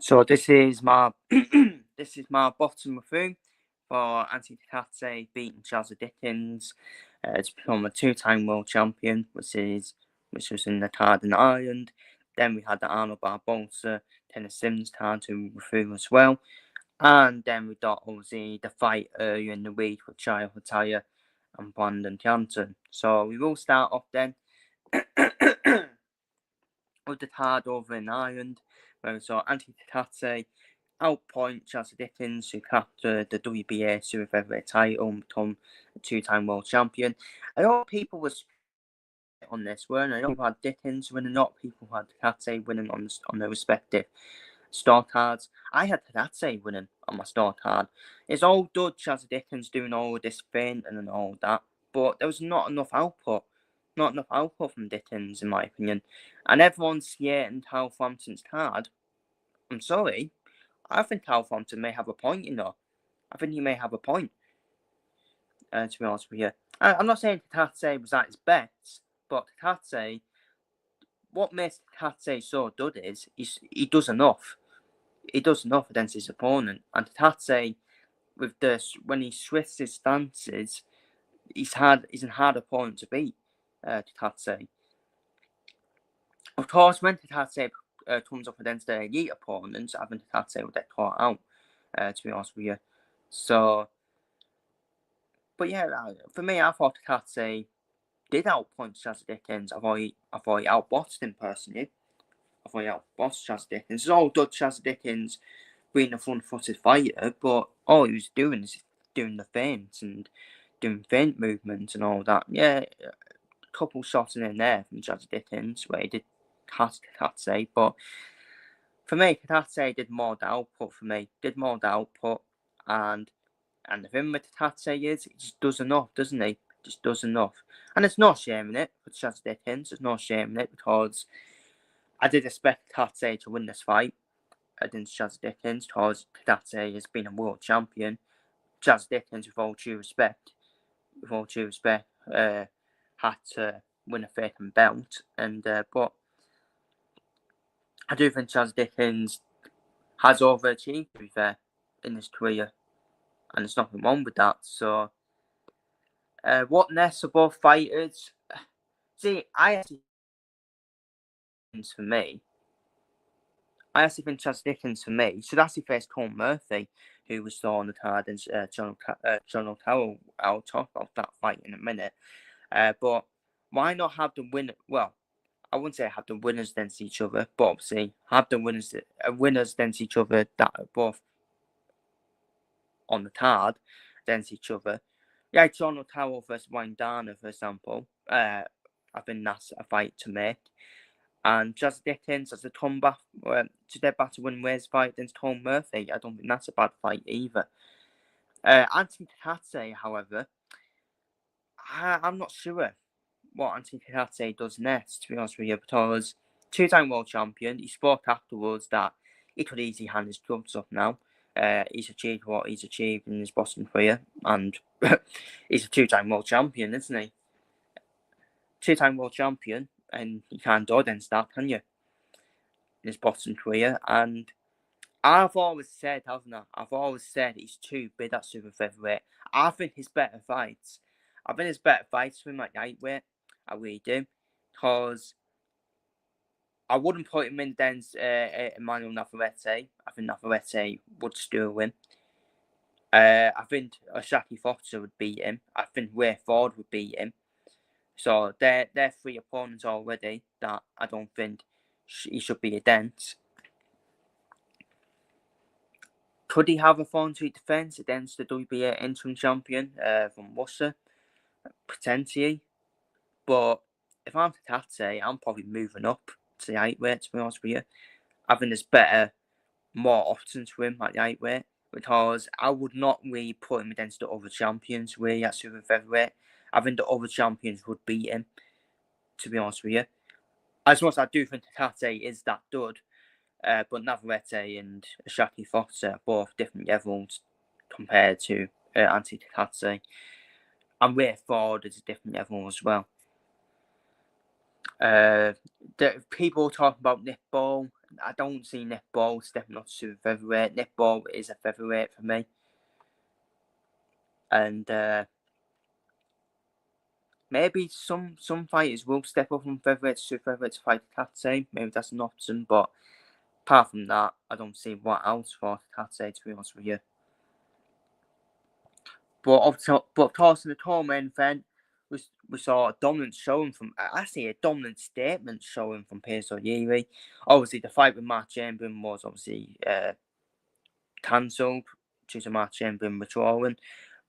So this is my this is my bottom review for Cacace beating Jazza Dickens to become a two-time world champion, which was in the card in Ireland. Then we had the Arnold Barbosa, Tennis Sims card to review as well. And then we got obviously the fight earlier in the week with Chaya Hataya and Brandon Johnson. So we will start off then with the card over in Ireland, where we saw Cacace outpoint Jazza Dickens, who captured the WBA Super Featherweight title and become a two-time world champion. A lot of people was on this, weren't there? A lot of people had Dickens winning, a lot of people had Cacace winning on their respective star cards. I had Cacace winning on my star card. It's all good Jazza Dickens doing all this fainting and all that, but there was not enough output. Not enough output from Dickens, in my opinion. And everyone's skating Hal Frampton's card. I'm sorry. I think Hal Frampton may have a point, you know. I think he may have a point, to be honest with you. I'm not saying Cacace was at his best, but Cacace, what makes Cacace so good is he does enough. He does enough against his opponent. And Cacace, with this, when he switches his stances, he's a hard opponent to beat, Cacace. Of course, when Cacace comes up against the elite opponents, I think Cacace will get caught out, to be honest with you. So, but yeah, for me, I thought Cacace did outpoint Jazza Dickens. I thought he outboxed him personally. I thought he outboxed Jazza Dickens. It's all good Jazza Dickens being a front-footed fighter, but all he was doing is doing the feints and doing feint movements and all that. Yeah, a couple shots in there from Jazza Dickens where he did Cacace, but for me, Cacace did more the output for me. Did more the output, and the thing with Cacace is he just does enough, doesn't he? Just does enough. And it's no shame in it for Jazza Dickens. There's no shame in it because I did expect Cacace to win this fight against Jazza Dickens because Cacace has been a world champion. Jazza Dickens, with all due respect, had to win a vacant belt. And but I do think Jazza Dickens has overachieved, to be fair, in his career. And there's nothing wrong with that. So, what next for both fighters? See, I actually think Jazza Dickens for me should actually face Colin Murphy, who was still on the card, and John O'Carroll. I'll talk about that fight in a minute. But why not have the winner? Well, I wouldn't say have the winners against each other, but obviously have the winners against each other that are both on the card against each other. Yeah, John O'Carroll versus Wayne Dana, for example. I think that's a fight to make. And Jazza Dickens as a comeback to their battle win ways fight against Colin Murphy. I don't think that's a bad fight either. Anthony Cacace, however, I'm not sure what Anthony Cacace does next, to be honest with you, because two-time world champion, he spoke afterwards that he could easily hand his gloves up now. He's achieved what he's achieved in his boxing career, and he's a two-time world champion, isn't he? Two-time world champion, and you can't do against that, can you? In his boxing career, and I've always said, haven't I? I've always said he's too big at super featherweight. I think his better fights for him at lightweight. I really do, because I wouldn't put him in against Emmanuel Navarrete. I think Navarrete would still win. I think Ashaki Foster would beat him. I think Ray Ford would beat him. So they're three opponents already that I don't think he should be against. Could he have a 4-2 defence against the WBA interim champion from Russia? Potentially. But if I'm Cacace, I'm probably moving up to the lightweight, to be honest with you. I think there's more options for him at lightweight, because I would not really put him against the other champions really at super featherweight. I think the other champions would beat him, to be honest with you. As much as I do think Cacace is that good, but Navarrete and Shaki Foster are both different levels compared to Anthony Cacace. And Ray Ford is a different level as well. The people talking about Nick Ball I don't see Nick Ball stepping up to super featherweight. Nick Ball is a featherweight for me. And maybe some fighters will step up from featherweight to super featherweight to fight Cacace. Maybe that's an option, but apart from that, I don't see what else for Cacace, to be honest with you. But of course, in the tour main event, we saw a dominant showing from, I see a dominant statement showing from Peso Yeri. Obviously, the fight with Mark Chamberlain was obviously cancelled due to Mark Chamberlain withdrawing.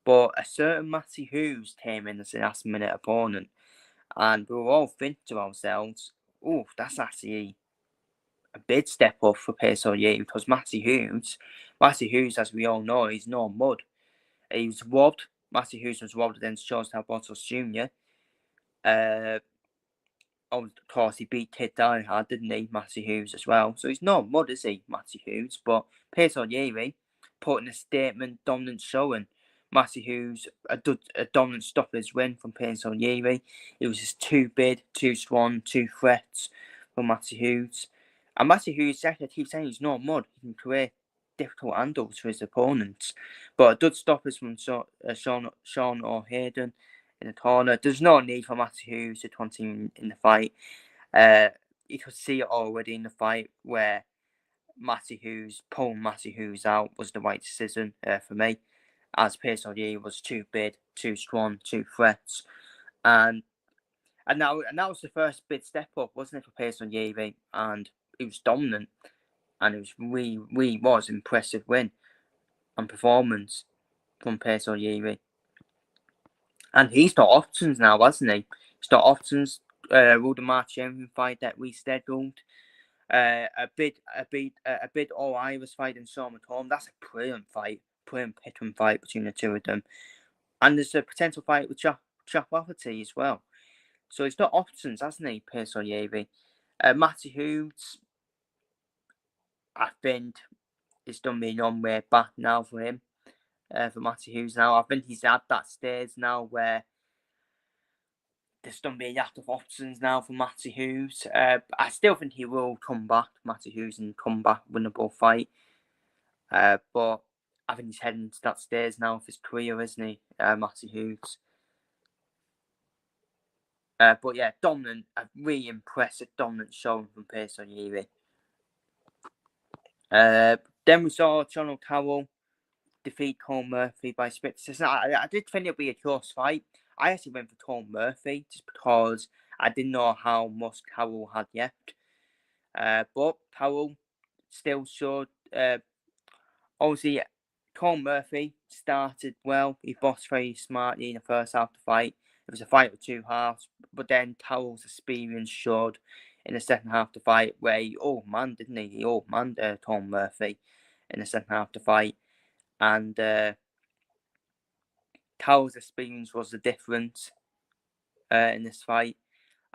But a certain Matty Hughes came in as a last minute opponent. And we were all thinking to ourselves, oh, that's actually a big step up for Peso Yeri, because Matty Hughes, as we all know, he's no mud. He was robbed. Matty Hughes was robbed against George Talbotos Jr. Of course, he beat Kid Diehard, didn't he, Matty Hughes as well? So he's no mud, is he, Matty Hughes? But Peso Yeri putting a statement, dominant showing. Matty Hughes, a dominant stoppage win from Peso Yeri. It was just too big, too strong, too threats from Matty Hughes. And Matty Hughes, I keep saying he's no mud. He can create difficult handles for his opponents. But a good stoppage from Sean O'Haydon in the corner. There's no need for Matty Hughes to continue in the fight. You could see it already in the fight where pulling Matty Hughes out was the right decision for me, as Peso Yeri was too big, too strong, too threats. And that was the first big step up, wasn't it, for Peso Yeri? And it was dominant, and it was really was impressive win and performance from Peso Yeri. And he's got options now, hasn't he? He's got options. Will the March Champion fight that we scheduled. A bit all Irish fight in Sean McComb. That's a brilliant fight. Brilliant pittman fight between the two of them. And there's a potential fight with Jack Rafferty as well. So he's got options, hasn't he, Peso Yeri? Matty Hughes, I think it's done me a long way back now for him. For Matty Hughes now. I think he's at that stage now where there's going to be a lot of options now for Matty Hughes. I still think he will come back, Matty Hughes, and come back, winnable fight. But I think he's heading to that stage now of his career, isn't he, Matty Hughes? But yeah, dominant, a really impressive dominant showing from Peso Yeri. Then we saw John O'Carroll defeat Cole Murphy by split decision. I did think it would be a close fight. I actually went for Cole Murphy just because I didn't know how much Carroll had left. But Carroll still showed. Obviously, Cole Murphy started well. He boxed very smartly in the first half of the fight. It was a fight with two halves, but then Carroll's experience showed in the second half of the fight where he old-manned, didn't he? He old-manned Cole Murphy in the second half of the fight. And Carroll's experience was the difference in this fight.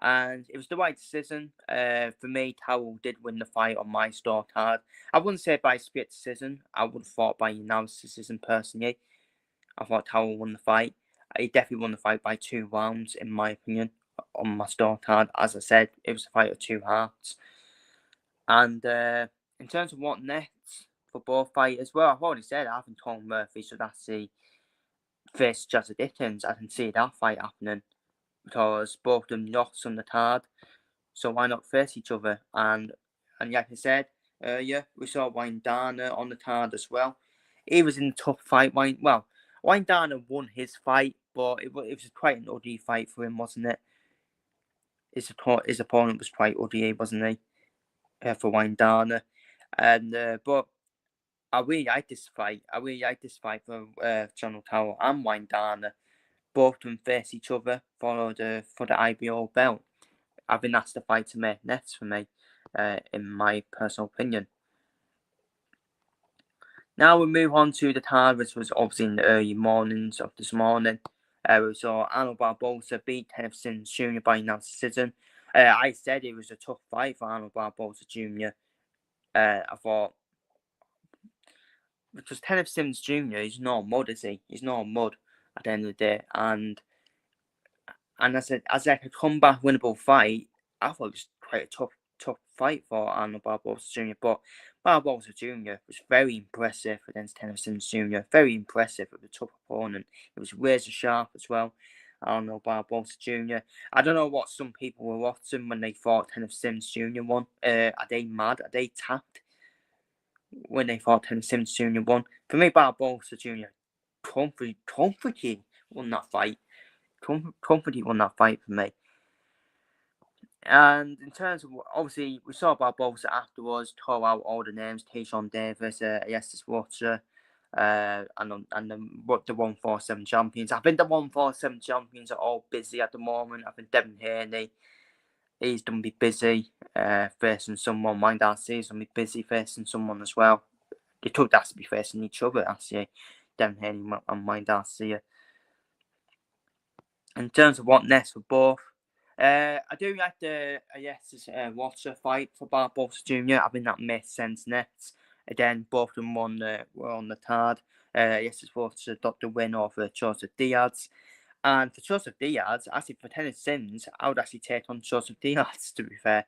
And it was the right decision. For me, Carroll did win the fight on my scorecard. I wouldn't say by split decision. I would have thought by unanimous decision personally. I thought Carroll won the fight. He definitely won the fight by 2 rounds, in my opinion, on my scorecard. As I said, it was a fight of two halves. And in terms of what next for both fighters, well, I've already said I think Cole Murphy should actually face Jazza Dickens. I can see that fight happening because both of them lost on the card. So why not face each other? And like I said earlier, we saw Wayne-Dana on the card as well. He was in a tough fight. Wayne-Dana won his fight, but it was quite an ugly fight for him, wasn't it? His opponent was quite ugly, wasn't he? For Wayne-Dana. And but I really like this fight. I really like this fight for John O'Carroll and Wayne-Dana. Both of them face each other for the IBO belt. I think that's the fight to make next for me, in my personal opinion. Now we move on to the card, which was obviously in the early mornings of this morning. We saw Arnold Barboza beat Kenneth Sims Jr. by unanimous decision. I said it was a tough fight for Arnold Barboza Jr. I thought, because Kenneth Sims Jr. is no mud, is he? He's no mud at the end of the day. And as a comeback winnable fight, I thought it was quite a tough fight for Arnold Barbosa Jr., but Barbosa Jr. was very impressive against Kenneth Sims Jr., very impressive with a tough opponent. He was razor sharp as well, Arnold Barbosa Jr. I don't know what some people were watching when they thought Kenneth Sims Jr. won. Are they mad? Are they tapped when they thought Kenneth Sims Jr. won? For me, Barbosa Jr. comfortably won that fight. Comfortably won that fight for me. And in terms of, obviously, we saw Barbosa afterwards, tore out all the names, Tayshaun Davis, Yestis Watcher, and the 147 champions. I think the 147 champions are all busy at the moment. I think Devin Haney, he's going to be busy facing someone. Mike Darcy's going to be busy facing someone as well. They could have to be facing each other, actually, Devin Haney and Mike Darcy. In terms of what next for both, I do like the Watcher fight for Barbosa Jr. I think that makes sense next. Again, both of them were on the card. Yestis Watcher got the win over Joseph Diaz. And for Joseph Diaz, actually for Tennis Sims, I would actually take on Joseph Diaz, to be fair.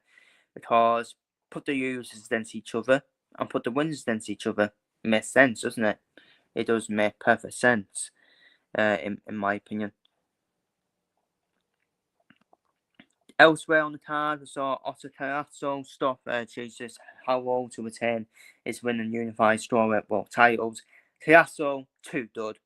Because put the users against each other and put the winners against each other. It makes sense, doesn't it? It does make perfect sense, in my opinion. Elsewhere on the card, we saw Otto Cacace stop Jesus Howell to retain his win and unified strawweight world titles. Cacace, too good.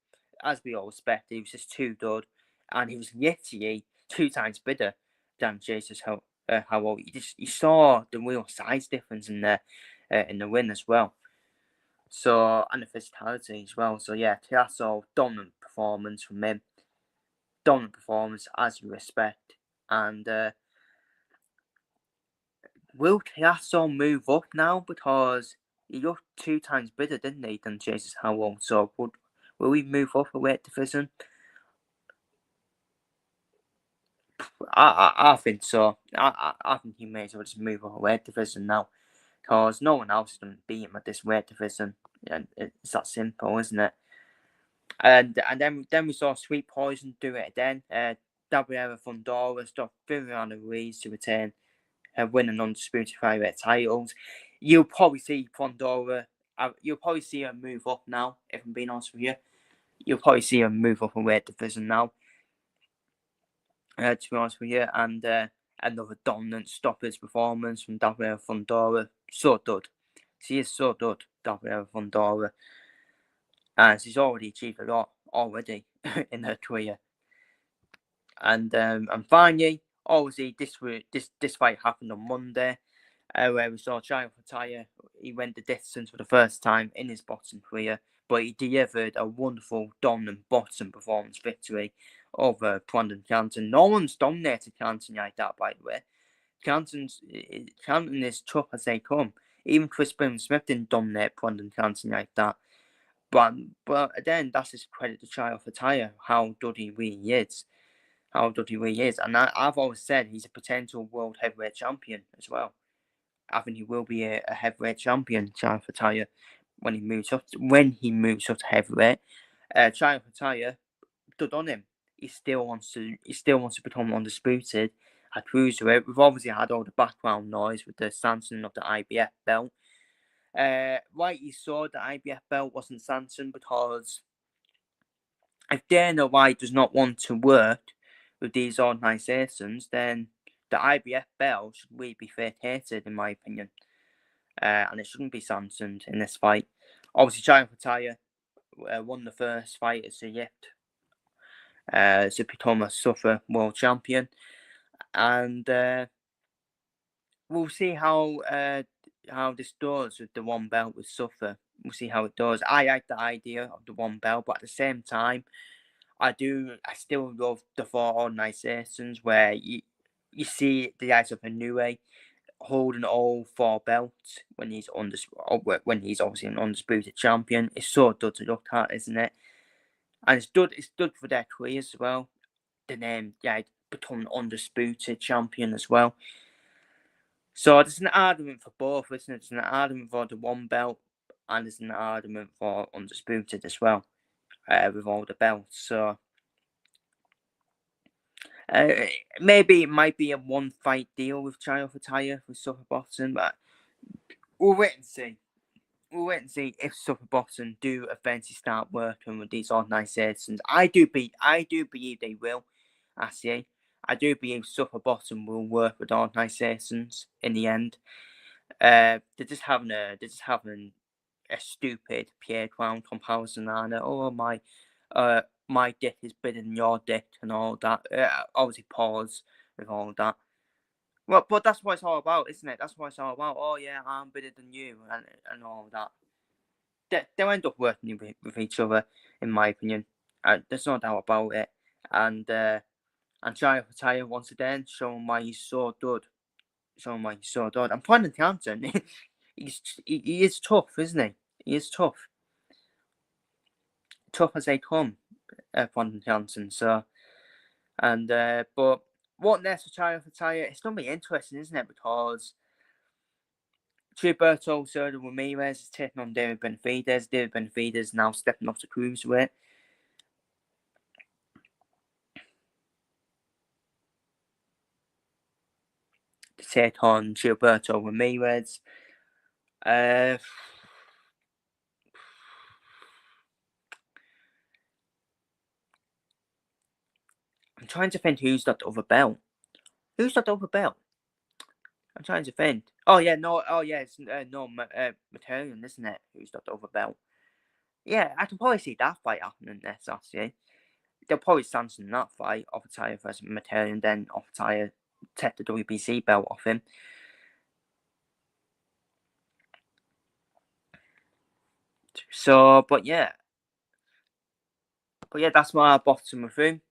As we all expect, he was just too good. And he was literally 2 times bigger than Jesus Howell. You saw the real size difference in the win as well. So, and the physicality as well. So yeah, Cacace, dominant performance from him. Dominant performance as you expect. And will Cacace move up now? Because he looked 2 times bigger, didn't he, than Jesus Howell? So will he move up a weight division? I think so. I think he may as well just move up a weight division now. Because no one else is going to beat him at this weight division. And it's that simple, isn't it? And then we saw Sweet Poison do it again. Gabriela Fundora stopped Viviana Ruiz to retain winning undisputed flyweight titles. You'll probably see Fundora. You'll probably see her move up now. If I'm being honest with you, you'll probably see her move up a weight division now. To be honest with you, and another dominant stoppage performance from Gabriela Fundora. So good. She is so good, Gabriela Fundora, and she's already achieved a lot already in her career. And finally, obviously, this fight happened on Monday, where we saw Jaya Fataya. He went the distance for the first time in his boxing career, but he delivered a wonderful, dominant boxing performance victory over Brandon Canton. No one's dominated Canton like that, by the way. Canton is tough as they come. Even Chris Smith didn't dominate Brandon Canton like that. But again, that's his credit to Jaya Fataya, how good he really is. How good he really is. And I've always said he's a potential world heavyweight champion as well. I think he will be a heavyweight champion, Jaya Fataya, when he moves up to heavyweight. Jaya Fataya, good on him. He still wants to become undisputed at cruiserweight. We've obviously had all the background noise with the sanctioning of the IBF belt. Rightly so, the IBF belt wasn't sanctioned because if Dana White does not want to work with these organisations, then the IBF belt should really be vacated, in my opinion. And it shouldn't be sanctioned in this fight. Obviously, Jaya Fataya won the first fight as a Egypt to become a SUFA world champion. And we'll see how this does with the one belt with SUFA. We'll see how it does. I like the idea of the one belt, but at the same time, I still love the 4 organisations where you see the guys of Inoue holding all 4 belts when he's obviously an undisputed champion. It's so good to look at, isn't it? And it's good for their careers as well. The name, become undisputed champion as well. So there's an argument for both, isn't it? There's an argument for the one belt, and there's an argument for undisputed as well, with all the belts. So Maybe it might be a one fight deal with Child for Tire with Suffer Boston, but we'll wait and see. We'll wait and see if Suffer Boston do eventually start working with these organisations. I do believe they will. I see. I do believe Suffer Boston will work with organisations in the end. They're just having a stupid playground comparison on it. Oh my dick is bigger than your dick and all that. Obviously pause with all that. Well, but that's what it's all about, isn't it? That's what it's all about. Oh yeah, I'm bigger than you and all that. They'll end up working with each other, in my opinion. There's no doubt about it. And Jaya Fataya once again showing why he's so good. Showing why he's so good. And Brandon Townsend, he is tough, isn't he? He is tough. Tough as they come, Brandon Townsend. So, but what next for Jaya Fataya? It's gonna be interesting, isn't it? Because Gilberto Silva Ramirez is taking on David Benavidez. David Benavidez now stepping up to cruiserweight. To take on Gilberto Ramirez. I'm trying to think who's that other belt. Who's that other belt? I'm trying to think. Oh yeah, no. Oh yeah, it's Material, isn't it? Who's that other belt? Yeah, I can probably see that fight happening next Saturday. They'll probably stand in that fight, Offitire versus Material, then Offitire take the WBC belt off him. So, but yeah, that's my bottom review.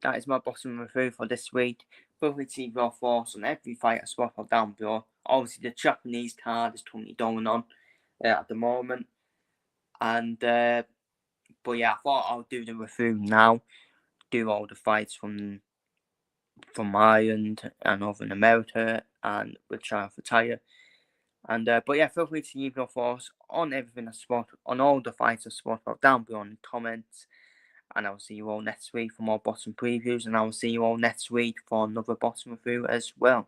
That is my bottom review for this week. Feel free to leave your thoughts on every fight I spoke of down below. Obviously, the Japanese card is currently going on at the moment. And, but yeah, I thought I'll do the review now. Do all the fights from Ireland and over in America and with Child for Tire. And, but yeah, feel free to leave your thoughts on everything I spoke, on all the fights I spoke about down below in the comments. And I'll see you all next week for more bottom previews. And I will see you all next week for another bottom review as well.